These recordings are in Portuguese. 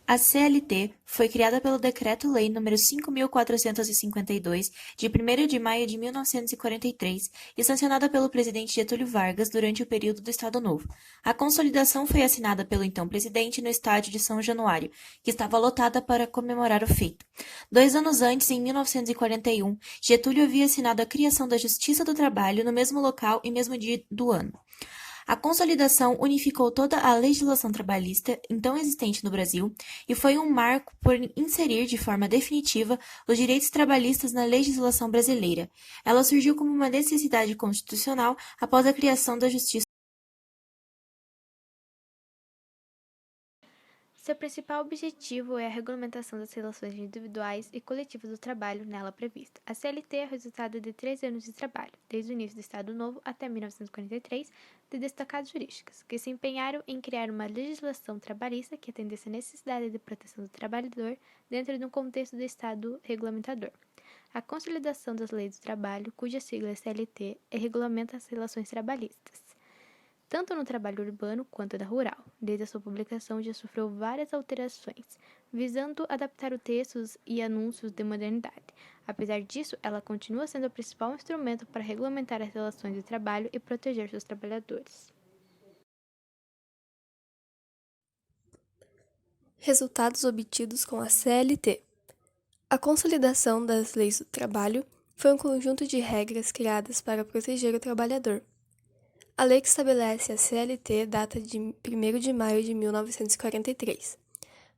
A CLT foi criada pelo Decreto-Lei nº 5.452, de 1º de maio de 1943, e sancionada pelo presidente Getúlio Vargas durante o período do Estado Novo. A consolidação foi assinada pelo então presidente no estádio de São Januário, que estava lotada para comemorar o feito. 2 anos antes, em 1941, Getúlio havia assinado a criação da Justiça do Trabalho no mesmo local e mesmo dia do ano. A consolidação unificou toda a legislação trabalhista então existente no Brasil e foi um marco por inserir de forma definitiva os direitos trabalhistas na legislação brasileira. Ela surgiu como uma necessidade constitucional após a criação da Justiça. Seu principal objetivo é a regulamentação das relações individuais e coletivas do trabalho nela prevista. A CLT é o resultado de 3 anos de trabalho, desde o início do Estado Novo até 1943, de destacados juristas, que se empenharam em criar uma legislação trabalhista que atendesse à necessidade de proteção do trabalhador dentro de um contexto de Estado regulamentador. A consolidação das leis do trabalho, cuja sigla é CLT, regulamenta as relações trabalhistas, tanto no trabalho urbano quanto na rural. Desde a sua publicação já sofreu várias alterações, visando adaptar os textos e anúncios de modernidade. Apesar disso, ela continua sendo o principal instrumento para regulamentar as relações de trabalho e proteger seus trabalhadores. Resultados obtidos com a CLT. A consolidação das leis do trabalho foi um conjunto de regras criadas para proteger o trabalhador. A lei que estabelece a CLT data de 1º de maio de 1943,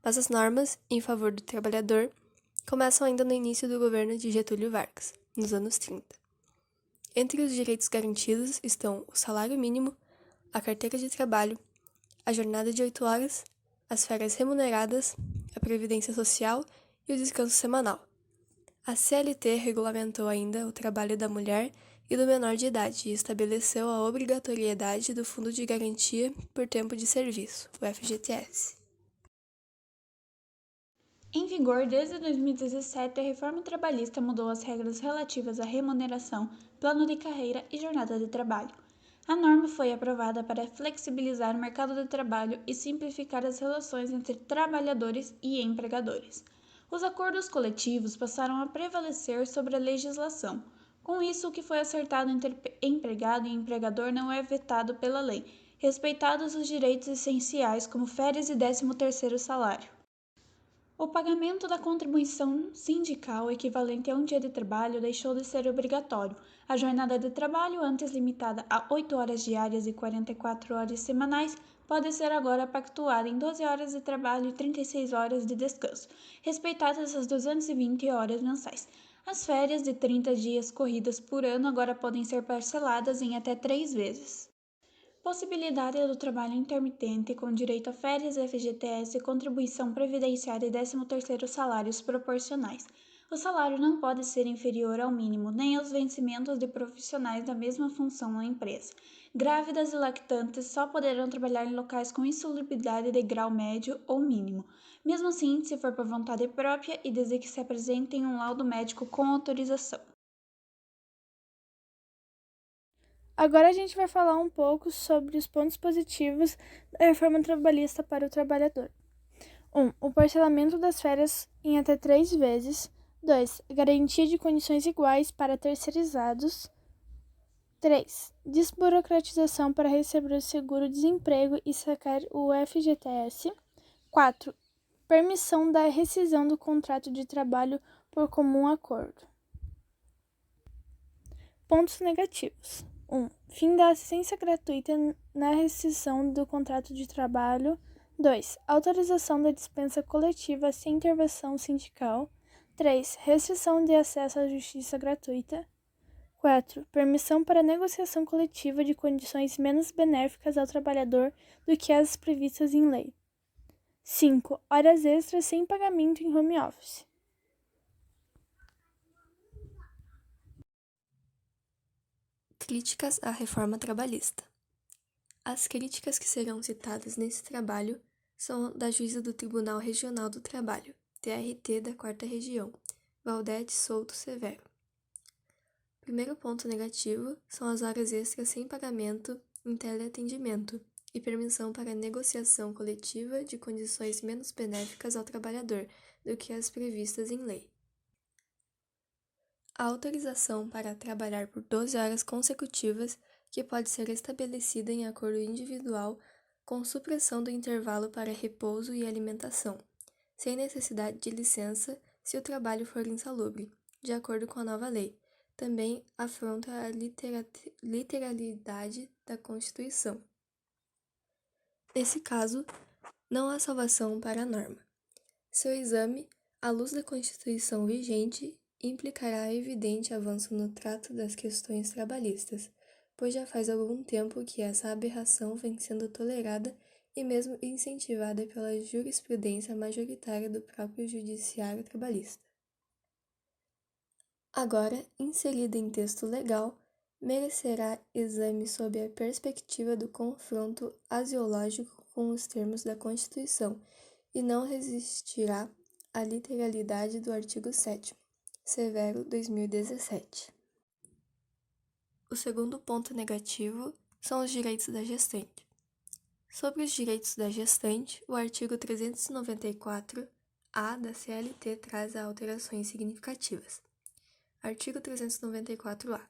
mas as normas em favor do trabalhador começam ainda no início do governo de Getúlio Vargas, nos anos 30. Entre os direitos garantidos estão o salário mínimo, a carteira de trabalho, a jornada de 8 horas, as férias remuneradas, a previdência social e o descanso semanal. A CLT regulamentou ainda o trabalho da mulher e do menor de idade e estabeleceu a obrigatoriedade do Fundo de Garantia por Tempo de Serviço, o FGTS. Em vigor desde 2017, a reforma trabalhista mudou as regras relativas à remuneração, plano de carreira e jornada de trabalho. A norma foi aprovada para flexibilizar o mercado de trabalho e simplificar as relações entre trabalhadores e empregadores. Os acordos coletivos passaram a prevalecer sobre a legislação. Com isso, o que foi acertado entre empregado e empregador não é vetado pela lei, respeitados os direitos essenciais como férias e 13º salário. O pagamento da contribuição sindical equivalente a um dia de trabalho deixou de ser obrigatório. A jornada de trabalho, antes limitada a 8 horas diárias e 44 horas semanais, pode ser agora pactuada em 12 horas de trabalho e 36 horas de descanso, respeitadas as 220 horas mensais. As férias de 30 dias corridas por ano agora podem ser parceladas em até 3 vezes. Possibilidade do trabalho intermitente com direito a férias, FGTS, contribuição previdenciária e 13º salários proporcionais. O salário não pode ser inferior ao mínimo, nem aos vencimentos de profissionais da mesma função na empresa. Grávidas e lactantes só poderão trabalhar em locais com insalubridade de grau médio ou mínimo. Mesmo assim, se for por vontade própria e desde que se apresentem um laudo médico com autorização. Agora a gente vai falar um pouco sobre os pontos positivos da reforma trabalhista para o trabalhador. 1. O parcelamento das férias em até 3 vezes. 2. Garantia de condições iguais para terceirizados. 3. Desburocratização para receber o seguro-desemprego e sacar o FGTS. 4. Permissão da rescisão do contrato de trabalho por comum acordo. Pontos negativos. 1. Fim da assistência gratuita na rescisão do contrato de trabalho. 2. Autorização da dispensa coletiva sem intervenção sindical. 3. Restrição de acesso à justiça gratuita. 4. Permissão para negociação coletiva de condições menos benéficas ao trabalhador do que as previstas em lei. 5. Horas extras sem pagamento em home office. Críticas à reforma trabalhista. As críticas que serão citadas nesse trabalho são da juíza do Tribunal Regional do Trabalho, TRT da 4ª Região, Valdete Souto Severo. Primeiro ponto negativo são as horas extras sem pagamento em teleatendimento e permissão para negociação coletiva de condições menos benéficas ao trabalhador do que as previstas em lei. A autorização para trabalhar por 12 horas consecutivas, que pode ser estabelecida em acordo individual com supressão do intervalo para repouso e alimentação, sem necessidade de licença se o trabalho for insalubre, de acordo com a nova lei. Também afronta a literalidade da Constituição. Nesse caso, não há salvação para a norma. Seu exame, à luz da Constituição vigente, implicará evidente avanço no trato das questões trabalhistas, pois já faz algum tempo que essa aberração vem sendo tolerada e mesmo incentivada pela jurisprudência majoritária do próprio Judiciário Trabalhista. Agora, inserida em texto legal, merecerá exame sob a perspectiva do confronto axiológico com os termos da Constituição e não resistirá à literalidade do artigo 7º, Severo 2017. O segundo ponto negativo são os direitos da gestante. Sobre os direitos da gestante, o artigo 394-A da CLT traz alterações significativas. Artigo 394-A.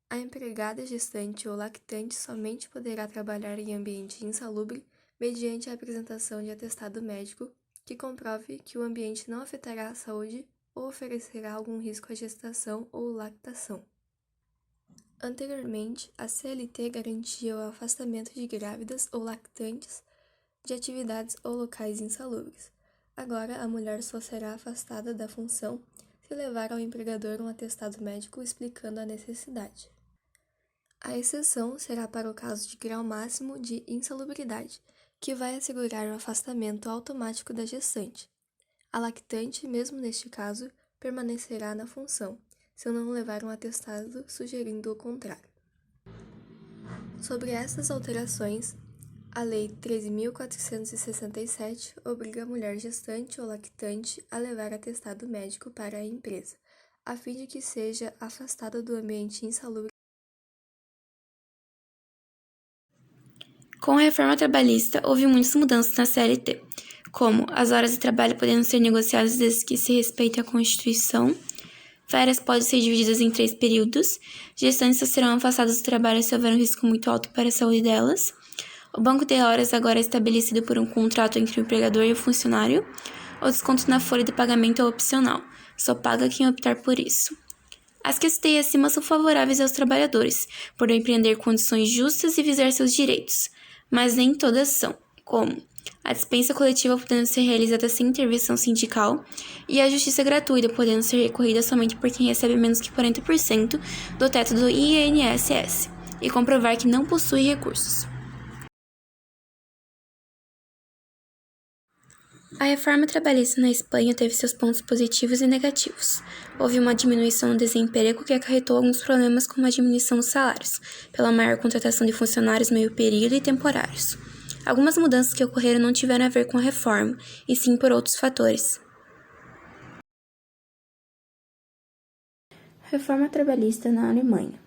A empregada gestante ou lactante somente poderá trabalhar em ambiente insalubre mediante a apresentação de atestado médico que comprove que o ambiente não afetará a saúde ou oferecerá algum risco à gestação ou lactação. Anteriormente, a CLT garantia o afastamento de grávidas ou lactantes de atividades ou locais insalubres. Agora, a mulher só será afastada da função se levar ao empregador um atestado médico explicando a necessidade. A exceção será para o caso de grau máximo de insalubridade, que vai assegurar o afastamento automático da gestante. A lactante, mesmo neste caso, permanecerá na função, se não levar um atestado sugerindo o contrário. Sobre essas alterações, a Lei 13.467 obriga a mulher gestante ou lactante a levar atestado médico para a empresa, a fim de que seja afastada do ambiente insalubre. Com a reforma trabalhista, houve muitas mudanças na CLT, como as horas de trabalho podendo ser negociadas desde que se respeite a Constituição, férias podem ser divididas em 3 períodos, gestantes só serão afastadas do trabalho se houver um risco muito alto para a saúde delas. O banco de horas agora é estabelecido por um contrato entre o empregador e o funcionário. O desconto na folha de pagamento é opcional, só paga quem optar por isso. As que citei acima são favoráveis aos trabalhadores, por empreender condições justas e visar seus direitos, mas nem todas são, como a dispensa coletiva podendo ser realizada sem intervenção sindical e a justiça gratuita podendo ser recorrida somente por quem recebe menos que 40% do teto do INSS e comprovar que não possui recursos. A reforma trabalhista na Espanha teve seus pontos positivos e negativos. Houve uma diminuição no desemprego que acarretou alguns problemas como a diminuição dos salários, pela maior contratação de funcionários meio período e temporários. Algumas mudanças que ocorreram não tiveram a ver com a reforma, e sim por outros fatores. Reforma trabalhista na Alemanha.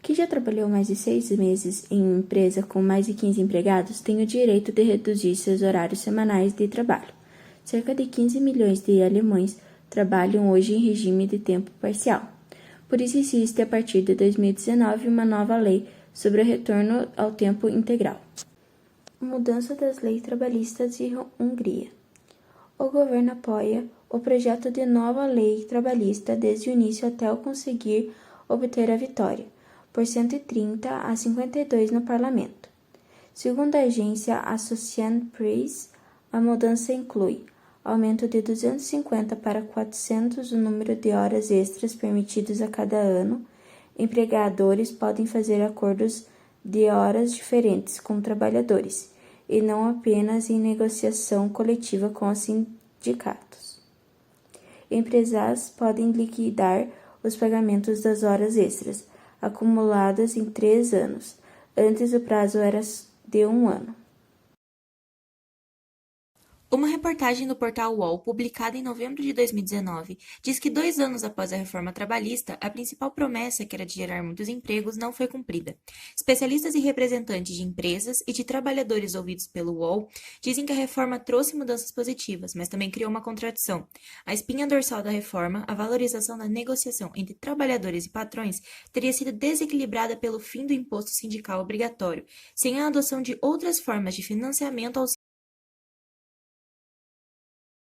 Quem já trabalhou mais de 6 meses em uma empresa com mais de 15 empregados tem o direito de reduzir seus horários semanais de trabalho. Cerca de 15 milhões de alemães trabalham hoje em regime de tempo parcial. Por isso existe, a partir de 2019, uma nova lei sobre o retorno ao tempo integral. Mudança das leis trabalhistas de Hungria. O governo apoia o projeto de nova lei trabalhista desde o início até o conseguir obter a vitória, por 130 a 52 no parlamento. Segundo a agência Associated Press, a mudança inclui aumento de 250 para 400 o número de horas extras permitidos a cada ano. Empregadores podem fazer acordos de horas diferentes com trabalhadores, e não apenas em negociação coletiva com os sindicatos. Empresas podem liquidar os pagamentos das horas extras, acumuladas em 3 anos. Antes o prazo era de 1 ano. Uma reportagem do portal UOL, publicada em novembro de 2019, diz que 2 anos após a reforma trabalhista, a principal promessa, que era de gerar muitos empregos, não foi cumprida. Especialistas e representantes de empresas e de trabalhadores ouvidos pelo UOL dizem que a reforma trouxe mudanças positivas, mas também criou uma contradição. A espinha dorsal da reforma, a valorização da negociação entre trabalhadores e patrões, teria sido desequilibrada pelo fim do imposto sindical obrigatório, sem a adoção de outras formas de financiamento aos